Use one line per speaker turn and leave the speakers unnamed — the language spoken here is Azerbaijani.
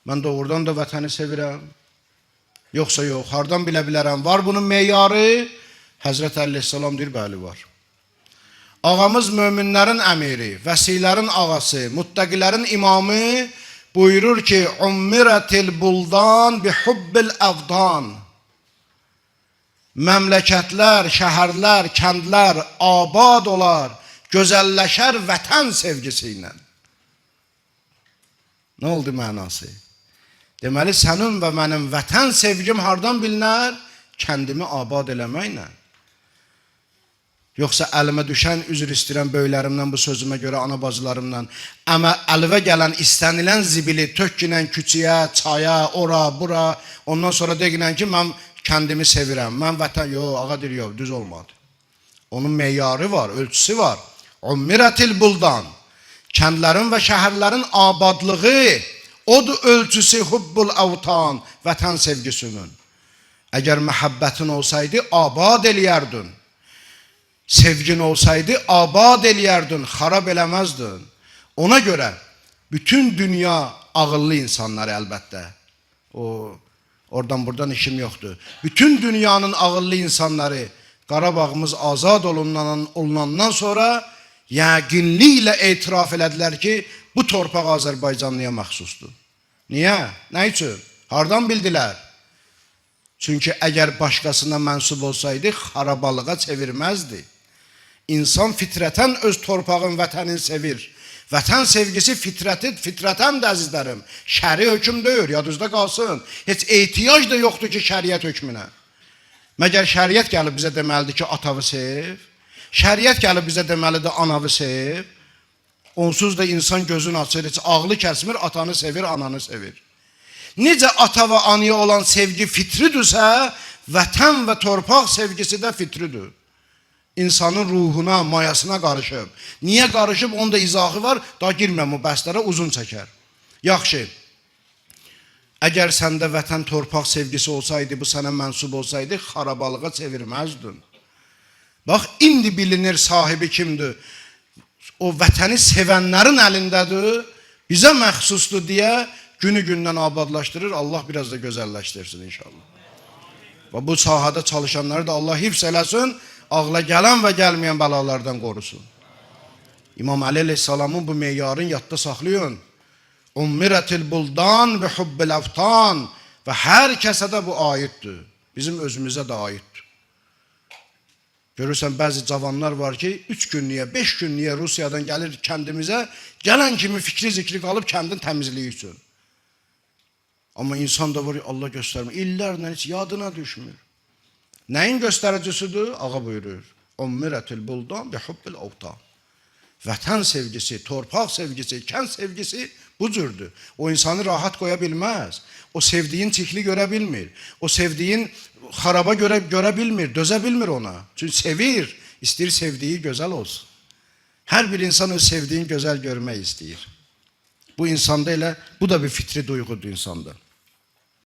Mən doğrudan da vətəni sevirəm. Yoxsa yox, hardan bilə bilərəm? Var bunun meyarı? Həzrət Əleyhisselam deyir, bəli var. Ağamız möminlərin əmiri, vəsilərin ağası, muttəqilərin imamı buyurur ki, ummirətil buldan bi hubbil əvdan. Məmləkətlər, şəhərlər, kəndlər abad olar, gözəlləşər vətən sevgisi ilə. Nə oldu mənası? Deməli, sənin və mənim vətən sevgim hardan bilinər? Kəndimi abad eləməklə. Yoxsa əlimə düşən, üzr istəyirəm böylərimdən, bu sözümə görə, ana bacılarımdan, amma əlimə gələn, istənilən zibili tökginən küçüyə, çaya, ora, bura, ondan sonra deyilən ki, mən kəndimi sevirəm, mən vətən, yox, ağa deyir, yox, düz olmadı. Onun meyarı var, ölçüsü var. Ummirətil buldan, kəndlərin və şəhərlərin abadlığı, odur ölçüsü hubbul avtan, vətən sevgisinin. Əgər məhəbbətin olsaydı, abad eləyərdin. Sevgin olsaydı, abad eləyərdin, xarab eləməzdin. Ona görə bütün dünya ağıllı insanlar əlbəttə. Oradan buradan işim yoxdur. Bütün dünyanın ağıllı insanları Qarabağımız azad olunandan sonra yəqinliklə etiraf elədilər ki, bu torpaq Azərbaycanlıya məxsusdur. Niyə? Nə üçün? Hardan bildilər? Çünki əgər başqasına mənsub olsaydı, xarabalığa çevirməzdi. İnsan fitrətən öz torpağın, vətənin sevir. Vətən sevgisi fitrətəndir əzizlərim. Şəri hökm deyir, yadınızda qalsın. Heç ehtiyac da yoxdur ki, şəriət hökmünə. Məgər şəriət gəlib bizə deməlidir ki, atavı sev. Şəriət gəlib bizə deməlidir, anavı sev. Onsuz da insan gözünü açır, heç ağlı kəsmir, atanı sevir, ananı sevir. Necə ata və anaya olan sevgi fitridirsə, vətən və torpaq sevgisi də fitridir. İnsanın ruhuna, mayasına qarışıb. Niyə qarışıb? Onda izahı var. Daha girməm o bəhslərə, uzun çəkər. Yaxşı. Əgər səndə vətən, torpaq sevgisi olsaydı, bu sənə mənsub olsaydı, xarabalığa çevirməzdin. Bax, indi bilinir sahibi kimdir? O vətəni sevənlərin əlindədir, bizə məxsusdur deyə günü-gündən abadlaşdırır. Allah biraz da gözəlləşdirsin inşallah. Və bu sahada çalışanları da Allah hifz eləsin, ağla gələn və gəlməyən bəlalardan qorusun. İmam Əli Aleyhisselamın bu meyarın yadda saxlayın. Ummirətil buldan və hubbil əvtan və hər kəsə də bu aiddir. Bizim özümüzə də aiddir. Görürsən, bəzi cavanlar var ki, 3 günlüyə, 5 günlüyə Rusiyadan gəlir kəndimizə, gələn kimi fikri-zikri qalıb kəndin təmizliyi üçün. Amma insan da var, Allah göstərmir, illərlə heç yadına düşmür. Nəyin göstəricisidir? Ağa buyurur. Ummirətil buldan və hubbil avtan. Vətən sevgisi, torpaq sevgisi, kənd sevgisi bu cürdür. O insanı rahat qoya bilməz. O sevdiyin çikli görə bilmir. O sevdiyin xaraba görə bilmir, dözə bilmir ona. Çünki sevir, istəyir sevdiyi gözəl olsun. Hər bir insan öz sevdiyin gözəl görmək istəyir. Bu insanda elə, bu da bir fitri duyğudur insanda.